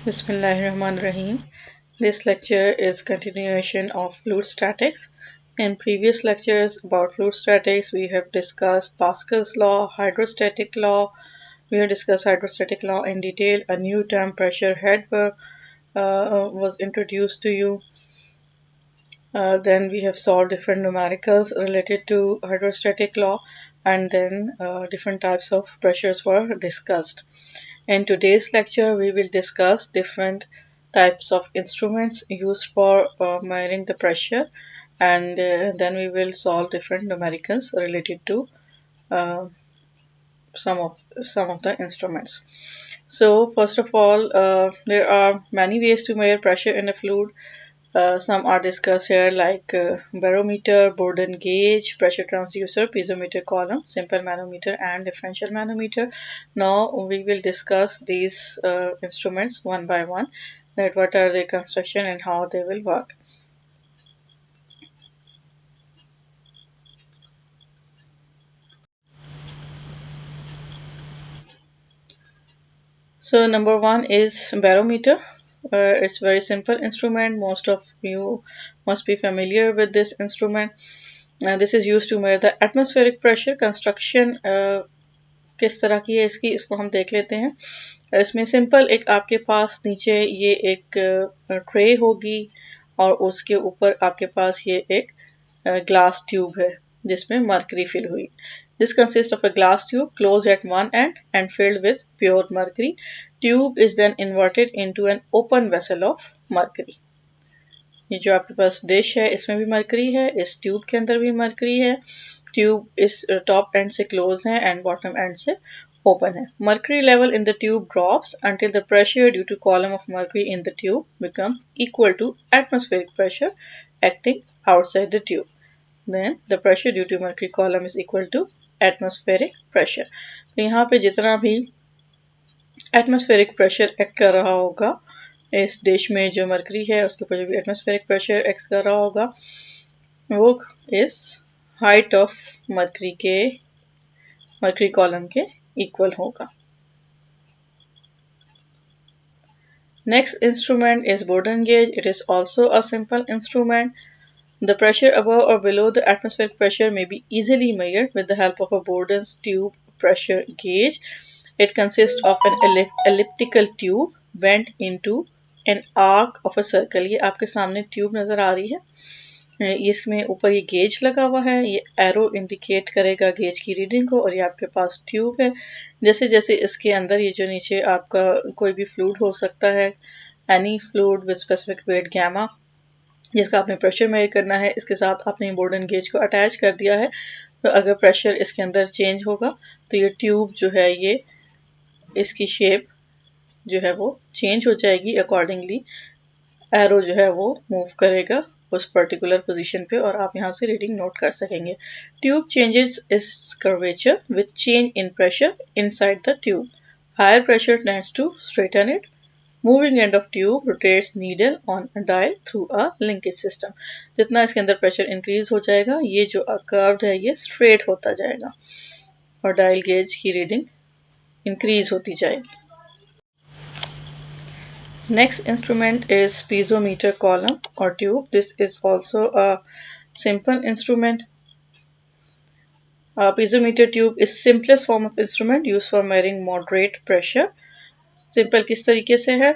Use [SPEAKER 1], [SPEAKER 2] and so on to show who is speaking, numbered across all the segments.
[SPEAKER 1] Bismillahirrahmanirrahim. This lecture is continuation of fluid statics. In previous lectures about fluid statics, we have discussed Pascal's law, hydrostatic law. We have discussed hydrostatic law in detail. A new term, pressure head, was introduced to you. Then we have solved different numericals related to hydrostatic law, and then different types of pressures were discussed. In today's lecture, we will discuss different types of instruments used for measuring the pressure, and then we will solve different numericals related to uh, some of the instruments. So first of all, there are many ways to measure pressure in a fluid. Some are discussed here like barometer, Bourdon gauge, pressure transducer, piezometer column, simple manometer and differential manometer. Now we will discuss these instruments one by one, that what are their construction and how they will work. So number one is barometer. It's very simple instrument. Most of you must be familiar with this instrument. This is used to measure the atmospheric pressure. Construction किस तरह की है इसको हम देख लेते हैं. इसमें सिंपल एक आपके पास नीचे ये एक ट्रे होगी और उसके ऊपर आपके पास ये एक ग्लास ट्यूब है जिसमें मरकरी फिल हुई. This consists of a glass tube closed at one end and filled with pure mercury. Tube is then inverted into an open vessel of mercury. ये जो आपके पास डिश है इसमें भी मरकरी है, इस ट्यूब के अंदर भी मरकरी है. ट्यूब इस टॉप एंड से क्लोज है एंड बॉटम एंड से open है. Mercury level in the tube drops until the pressure due to column of mercury in the tube becomes equal to atmospheric pressure acting outside the tube. Then the pressure due to mercury column is equal to atmospheric pressure. तो यहाँ पे जितना भी atmospheric pressure act कर रहा होगा इस dish में जो मरकरी है उसके ऊपर जो भी atmospheric pressure एक्ट कर रहा होगा वो इस हाइट ऑफ मरकरी कॉलम के इक्वल होगा. Next instrument is Bourdon gauge. It is also a simple instrument. The pressure above or below the atmospheric pressure may be easily measured with the help of a Bourdon's tube pressure gauge. It consists of an elliptical tube bent into an arc of a circle. ये आपके सामने tube नज़र आ रही है. इसमें ऊपर ये gauge लगा हुआ है, ये एरो इंडिकेट करेगा गेज की रीडिंग को और ये आपके पास ट्यूब है. जैसे जैसे इसके अंदर ये जो नीचे आपका कोई भी फ्लूइड हो सकता है, any fluid with specific weight gamma जिसका आपने प्रेशर मेजर करना है, इसके साथ आपने बोर्डन गेज को अटैच कर दिया है. तो अगर प्रेशर इसके अंदर चेंज होगा तो ये ट्यूब जो है ये इसकी शेप जो है वो चेंज हो जाएगी. अकॉर्डिंगली एरो जो है वो मूव करेगा उस पर्टिकुलर पोजीशन पे और आप यहाँ से रीडिंग नोट कर सकेंगे. Tube changes its curvature with change in pressure inside the tube. Higher pressure tends to straighten it. Moving end of tube rotates needle on a dial through a linkage system. जितना इसके अंदर pressure increase हो जाएगा ये जो curved है ये straight होता जाएगा और डायल गेज की रीडिंग इंक्रीज होती जाएगी. Next instrument is piezometer column or tube. This is also a simple instrument. A piezometer tube is simplest form of instrument used for measuring moderate pressure. Simple किस तरीके से है?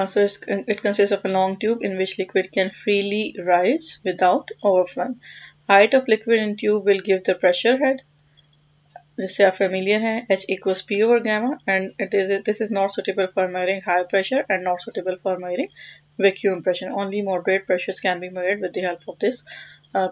[SPEAKER 1] So it consists of a long tube in which liquid can freely rise without overflowing. Height of liquid in tube will give the pressure head. जिससे आप familiar हैं, H equals P over gamma, and this is not suitable for measuring high pressure and not suitable for measuring vacuum pressure. Only moderate pressures can be measured with the help of this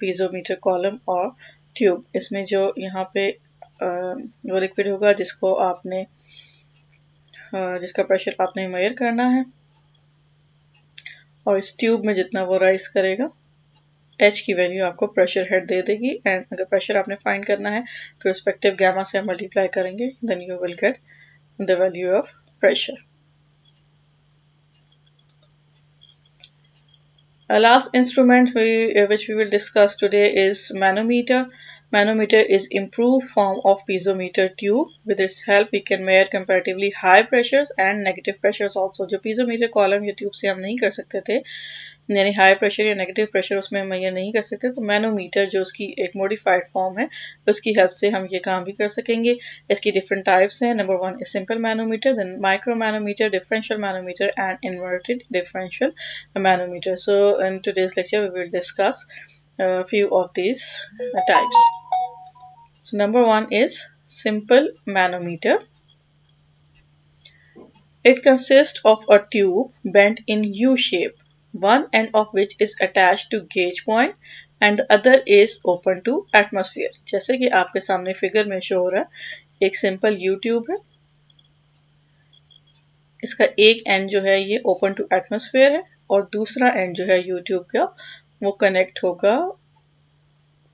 [SPEAKER 1] piezometer column or tube. इसमें जो यहाँ पे वो liquid होगा जिसको आपने जिसका pressure आपने मेजर करना है और इस ट्यूब में जितना वो राइज करेगा H की वैल्यू आपको प्रेशर हेड दे देगी. एंड अगर प्रेशर आपने फाइंड करना है तो रिस्पेक्टिव गैमा से मल्टीप्लाई करेंगे, then you will get the value of pressure. Last instrument which we will discuss today is manometer. Manometer is improved form of piezometer tube. With its help we can measure comparatively high pressures and negative pressures also. जो piezometer column या tube से हम नहीं कर सकते थे, यानी high pressure या नेगेटिव प्रेशर उसमें मेजर नहीं कर सकते, तो मैनोमीटर जो उसकी एक मॉडिफाइड फॉर्म है उसकी हेल्प से हम ये काम भी कर सकेंगे। इसकी डिफरेंट टाइप्स हैं। Number 1 is simple manometer, then micro manometer, differential manometer and inverted differential manometer. So in today's lecture we will discuss few of these types. So number 1 is simple manometer. It consists of a tube bent in U shape, one end of which is attached to gauge point and the other is open to atmosphere. जैसे कि आपके सामने figure में show हो रहा है, एक simple U tube है, इसका एक एंड जो है ये ओपन टू एटमॉस्फेयर है और दूसरा एंड जो है U ट्यूब का वो कनेक्ट होगा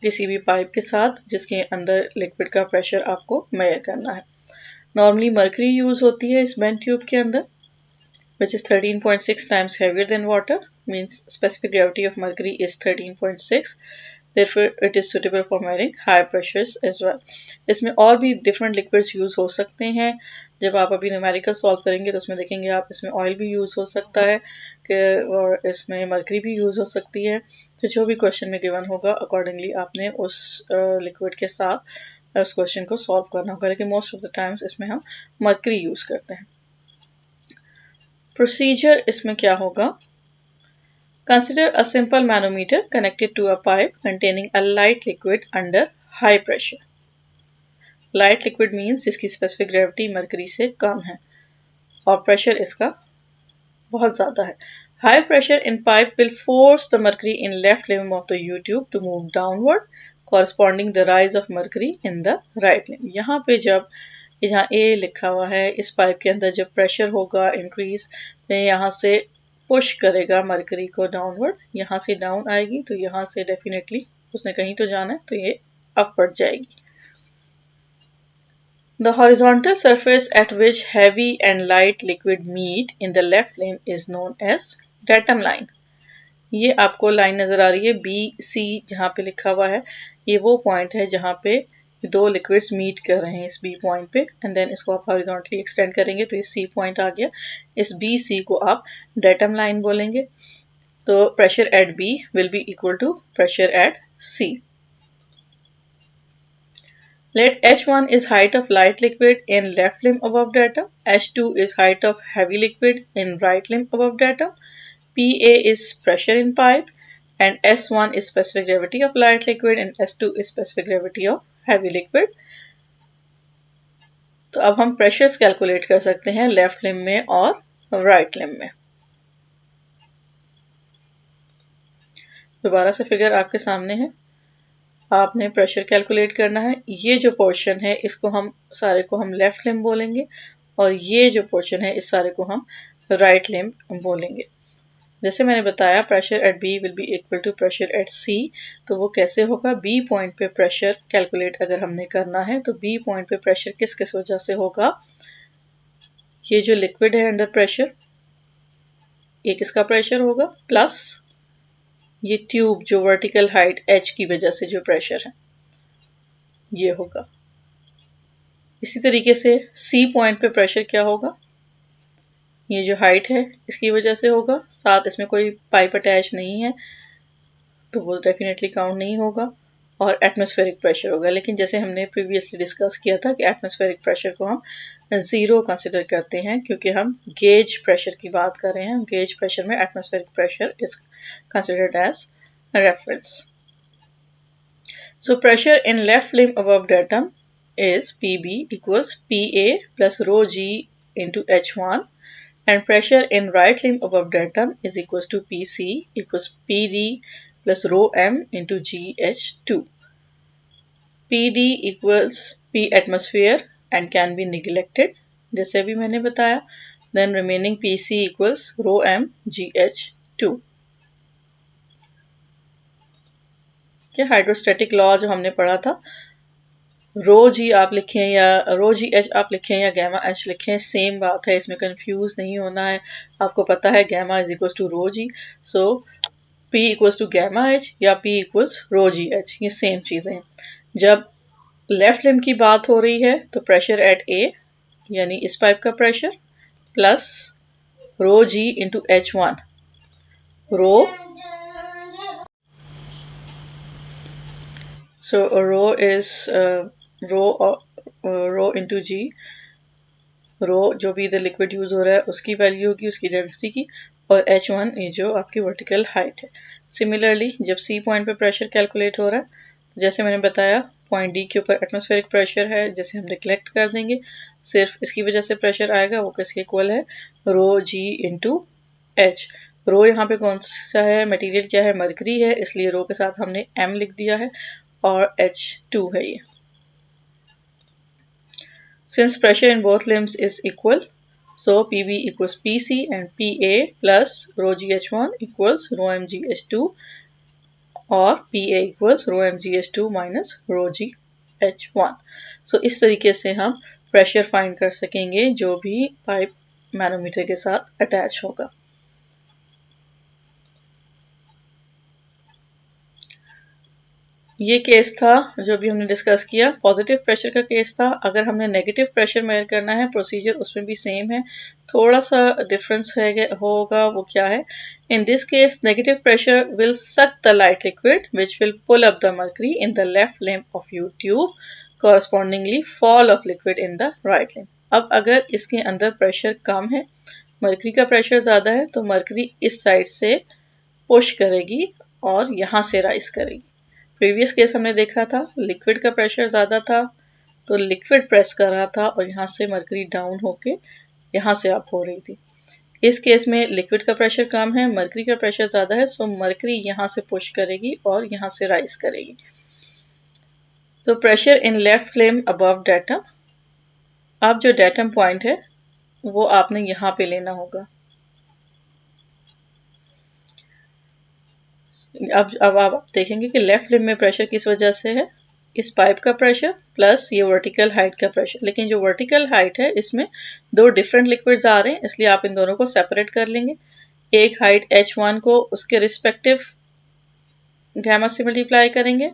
[SPEAKER 1] किसी भी पाइप के साथ जिसके अंदर लिक्विड का प्रेशर आपको मेजर करना है। नॉर्मली मर्करी यूज होती है इस बेंट ट्यूब के अंदर, which is 13.6 times heavier than water, means specific gravity of mercury is 13.6, therefore it is suitable for measuring high pressures as well. इसमें और भी different liquids यूज हो सकते हैं। जब आप अभी न्यूमेरिकल सॉल्व करेंगे तो उसमें देखेंगे आप इसमें ऑयल भी यूज हो सकता है और इसमें मर्करी भी यूज हो सकती है। तो जो भी क्वेश्चन में गिवन होगा अकॉर्डिंगली आपने उस लिक्विड के साथ उस क्वेश्चन को सॉल्व करना होगा, लेकिन मोस्ट ऑफ द टाइम्स इसमें हम मर्करी यूज करते हैं। प्रोसीजर इसमें क्या होगा? Consider a simple manometer connected to a pipe containing a light liquid under high pressure. Light liquid means जिसकी specific gravity mercury से कम है और pressure इसका बहुत ज़्यादा है। High pressure in pipe will force the mercury in left limb of the U tube to move downward, corresponding the rise of mercury in the right limb. यहाँ पे जब यहाँ A लिखा हुआ है, इस पाइप के अंदर जब प्रेशर होगा इंक्रीज तो यहाँ से पुश करेगा मरकरी को डाउनवर्ड, यहाँ से डाउन आएगी तो यहाँ से डेफिनेटली उसने कहीं तो जाना है तो ये अपवर्ड जाएगी। The horizontal surface at which heavy and light liquid meet in the left limb is known as datum line. ये आपको लाइन नजर आ रही है BC जहाँ पे लिखा हुआ है, ये वो पॉइंट है जहाँ पे दो लिक्विड्स मीट कर रहे हैं इस B पॉइंट पे, एंड देन इसको आप हॉरिजॉन्टली एक्सटेंड करेंगे तो ये C पॉइंट आ गया। इस BC को आप डेटम लाइन बोलेंगे। तो pressure at B will be equal to pressure at C। Let H1 is height of light liquid in left limb above datum, H2 is height of heavy liquid in right limb above datum, PA is pressure in pipe and S1 is specific gravity of light liquid and S2 is specific gravity of heavy liquid. तो अब हम pressures calculate कर सकते हैं left limb में और right limb में। दोबारा से फिगर आपके सामने है, आपने प्रेशर कैलकुलेट करना है। ये जो पोर्शन है इसको हम सारे को हम लेफ्ट लिम्ब बोलेंगे और ये जो पोर्शन है इस सारे को हम राइट लिम्ब बोलेंगे। जैसे मैंने बताया pressure at B will be equal to pressure at C, तो वो कैसे होगा? B पॉइंट पे प्रेशर कैलकुलेट अगर हमने करना है तो B पॉइंट पे प्रेशर किस किस वजह से होगा? ये जो लिक्विड है अंडर प्रेशर, एक इसका प्रेशर होगा प्लस ये ट्यूब जो वर्टिकल हाइट H की वजह से जो प्रेशर है ये होगा। इसी तरीके से C पॉइंट पे प्रेशर क्या होगा? ये जो हाइट है इसकी वजह से होगा, साथ इसमें कोई पाइप अटैच नहीं है तो वो डेफिनेटली काउंट नहीं होगा, और एटमॉस्फेरिक प्रेशर होगा। लेकिन जैसे हमने प्रीवियसली डिस्कस किया था कि एटमॉस्फेरिक प्रेशर को हम ज़ीरो कंसिडर करते हैं क्योंकि हम गेज प्रेशर की बात कर रहे हैं। गेज प्रेशर में atmospheric pressure is considered as reference. So pressure in left limb above datum is PB equals PA plus rho G into H1 and pressure in right limb above datum is equals to PC equals PD plus rho M into GH2. PD equals P atmosphere and can be neglected जैसे अभी मैंने बताया, then remaining PC equals rho M GH2। क्या hydrostatic law जो हमने पढ़ा था, रो जी आप लिखें या रो जी एच आप लिखें या गैमा एच लिखें, सेम बात है, इसमें कंफ्यूज नहीं होना है। आपको पता है gamma is equals to rho g, so P equals to gamma H या P equals rho g H, ये सेम चीज़ें हैं। जब लेफ्ट लिम्ब की बात हो रही है तो प्रेशर एट ए यानी इस पाइप का pressure plus rho g into H1 rho so rho is rho into g rho जो भी इधर लिक्विड यूज हो रहा है उसकी वैल्यू होगी उसकी डेंसिटी की और H1 ये जो आपकी वर्टिकल हाइट है। सिमिलरली जब सी पॉइंट पे प्रेशर कैलकुलेट हो रहा है जैसे मैंने बताया पॉइंट डी के ऊपर एटमॉस्फेरिक प्रेशर है जैसे हम निगलेक्ट कर देंगे सिर्फ इसकी वजह से प्रेशर आएगा वो किसके इक्वल है रो जी इंटू एच। रो यहाँ पे कौन सा है मटेरियल क्या है मरकरी है इसलिए रो के साथ हमने एम लिख दिया है और H2 है ये। Since pressure in both limbs is equal, so PB equals PC and PA plus rho GH1 equals rho mgh2 और PA equals rho mgh2 minus rho GH1. So इस तरीके से हम प्रेशर फाइंड कर सकेंगे जो भी पाइप मैनोमीटर के साथ अटैच होगा। ये केस था जो भी हमने डिस्कस किया पॉजिटिव प्रेशर का केस था। अगर हमने नेगेटिव प्रेशर मेजर करना है प्रोसीजर उसमें भी सेम है, थोड़ा सा डिफरेंस होगा वो क्या है। In this case negative pressure will suck the light liquid which will pull up the mercury in the left limb of U tube correspondingly fall of liquid in the right limb. अब अगर इसके अंदर pressure कम है mercury का pressure ज़्यादा है तो mercury इस साइड से पुश करेगी और यहाँ से राइज करेगी। प्रीवियस केस हमने देखा था लिक्विड का प्रेशर ज़्यादा था तो लिक्विड प्रेस कर रहा था और यहाँ से मर्करी डाउन होके यहाँ से अप हो रही थी। इस केस में लिक्विड का प्रेशर कम है मर्करी का प्रेशर ज़्यादा है सो मर्करी यहाँ से पुश करेगी और यहाँ से राइज करेगी। तो pressure in left limb above datum, अब जो डेटम पॉइंट है वो आपने यहाँ पे लेना होगा। अब आप देखेंगे कि लेफ्ट लिम्ब में प्रेशर किस वजह से है इस पाइप का प्रेशर प्लस ये वर्टिकल हाइट का प्रेशर, लेकिन जो वर्टिकल हाइट है इसमें दो डिफरेंट लिक्विड्स आ रहे हैं इसलिए आप इन दोनों को सेपरेट कर लेंगे। एक हाइट H1 को उसके रिस्पेक्टिव गैमा से मल्टीप्लाई करेंगे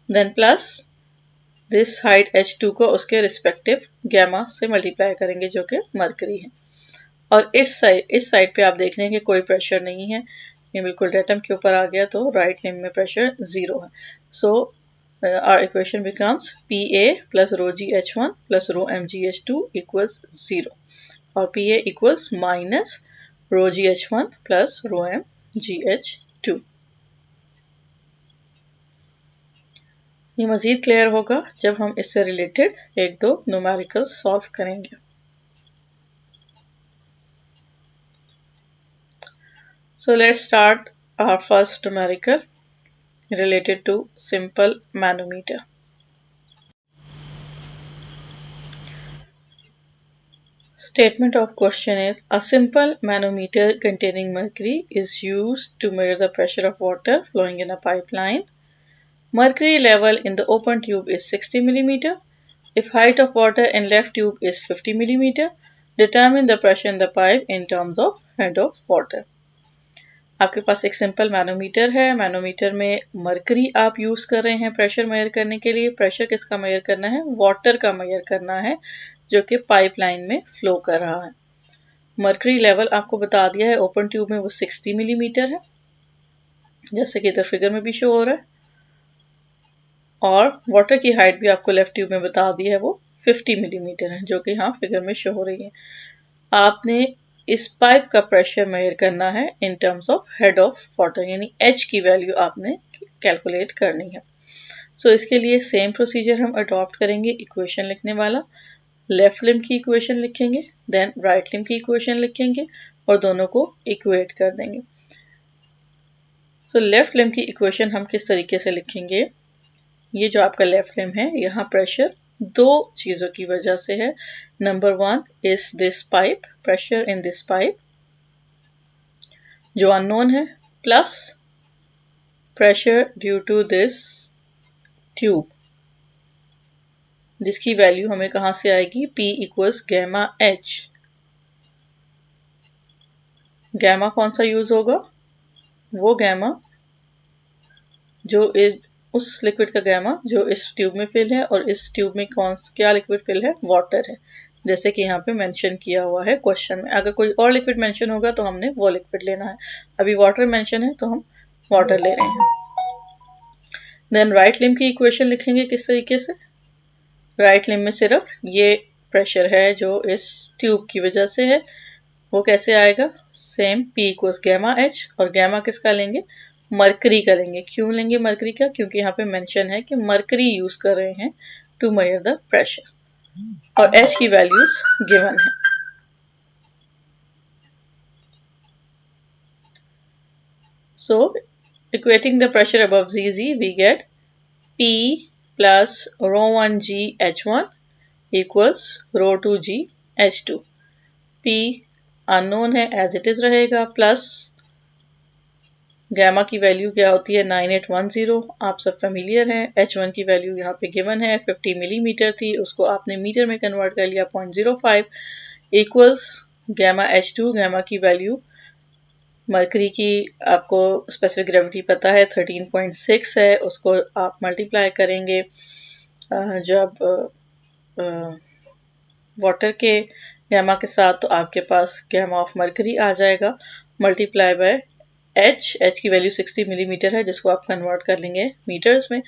[SPEAKER 1] then plus this height H2 को उसके रिस्पेक्टिव गैमा से मल्टीप्लाई करेंगे जो कि मरकरी है। और इस साइड पे आप देख रहे हैं कि कोई प्रेशर नहीं है, ये बिल्कुल डेटम के ऊपर आ गया तो राइट लिम्ब में प्रेशर 0 है। सो our equation becomes PA plus rho GH1 plus rho mgh2 equals 0 और PA equals minus rho GH1 plus rho mgh2। ये मज़ीद क्लियर होगा जब हम इससे रिलेटेड एक दो न्यूमेरिकल सॉल्व करेंगे। So let's start our first numerical related to simple manometer. Statement of question is a simple manometer containing mercury is used to measure the pressure of water flowing in a pipeline. Mercury level in the open tube is 60 mm. If height of water in left tube is 50 mm, determine the pressure in the pipe in terms of head of water. आपके पास एक simple manometer है, manometer में mercury आप use कर रहे हैं pressure measure करने के लिए। प्रेशर किसका मेजर करना है? वाटर का मेजर करना है जो कि पाइपलाइन में फ्लो कर रहा है। मरकरी लेवल आपको बता दिया है ओपन ट्यूब में वो 60 मिलीमीटर है जैसे कि इधर फिगर में भी शो हो रहा है, और वाटर की हाइट भी आपको लेफ्ट ट्यूब में बता दी है वो 50 मिलीमीटर है जो कि यहाँ फिगर में शो हो रही है। आपने इस पाइप का प्रेशर मेजर करना है in terms of head of water यानी H की वैल्यू आपने कैलकुलेट करनी है। सो इसके लिए सेम प्रोसीजर हम अडॉप्ट करेंगे। इक्वेशन लिखने वाला लेफ्ट लिम्ब की इक्वेशन लिखेंगे देन राइट लिम्ब की इक्वेशन लिखेंगे और दोनों को इक्वेट कर देंगे। सो लेफ्ट लिम्ब की इक्वेशन हम किस तरीके से लिखेंगे? ये जो आपका लेफ्ट लिम्ब है यहाँ प्रेशर दो चीज़ों की वजह से है। Number 1 is this pipe, pressure in this pipe जो अननोन है, plus pressure due to this tube जिसकी वैल्यू हमें कहाँ से आएगी? P equals gamma H। Gamma कौन सा यूज होगा? वो गैमा जो उस लिक्विड का गैमा जो इस ट्यूब में फिल है, और इस ट्यूब में क्या लिक्विड फिल है, वाटर है, जैसे कि यहाँ पे मेंशन किया हुआ है क्वेश्चन में। अगर कोई और लिक्विड मेंशन होगा तो हमने वो लिक्विड लेना है। अभी वाटर मेंशन है तो हम वाटर ले रहे हैं। देन राइट लिम्ब की इक्वेशन लिखेंगे किस तरीके से। राइट लिम्ब में सिर्फ ये प्रेशर है जो इस ट्यूब की वजह से है, वो कैसे आएगा, same P equals gamma H, और गैमा किसका लेंगे, मरकरी का लेंगे। क्यों लेंगे मरकरी का, क्योंकि यहाँ पे मेंशन है कि मरकरी यूज कर रहे हैं टू मेजर द प्रेशर, और H की वैल्यूज गिवन है। So equating the pressure above ZZ, we get P plus rho 1G H1 equals rho 2G H2। P unknown है, एज इट इज रहेगा, plus gamma की value क्या होती है 9810, आप सब फेमिलियर हैं। H1 की वैल्यू यहाँ पे गिवन है 50 मिलीमीटर थी, उसको आपने मीटर में कन्वर्ट कर लिया 0.05 इक्वल्स गैमा H2, गैमा की वैल्यू मरकरी की आपको स्पेसिफिक ग्रेविटी पता है 13.6 है, उसको आप मल्टीप्लाई करेंगे जब वाटर के गैमा के साथ, तो आपके पास गैमा ऑफ मरकरी आ जाएगा मल्टीप्लाई बाय H की वैल्यू 60 मिलीमीटर है, जिसको आप कन्वर्ट कर लेंगे मीटर्स में,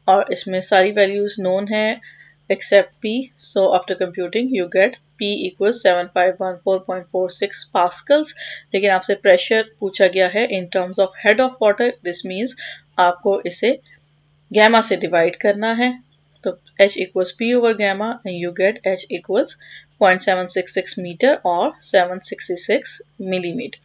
[SPEAKER 1] और इसमें सारी वैल्यूज नोन है except P. So after computing you get P equals 7514.46 pascals। लेकिन आपसे प्रेशर पूछा गया है in terms of head of water, this means आपको इसे गैमा से डिवाइड करना है, तो H equals P over gamma and you get H equals 0.766 meter or 766 millimeter।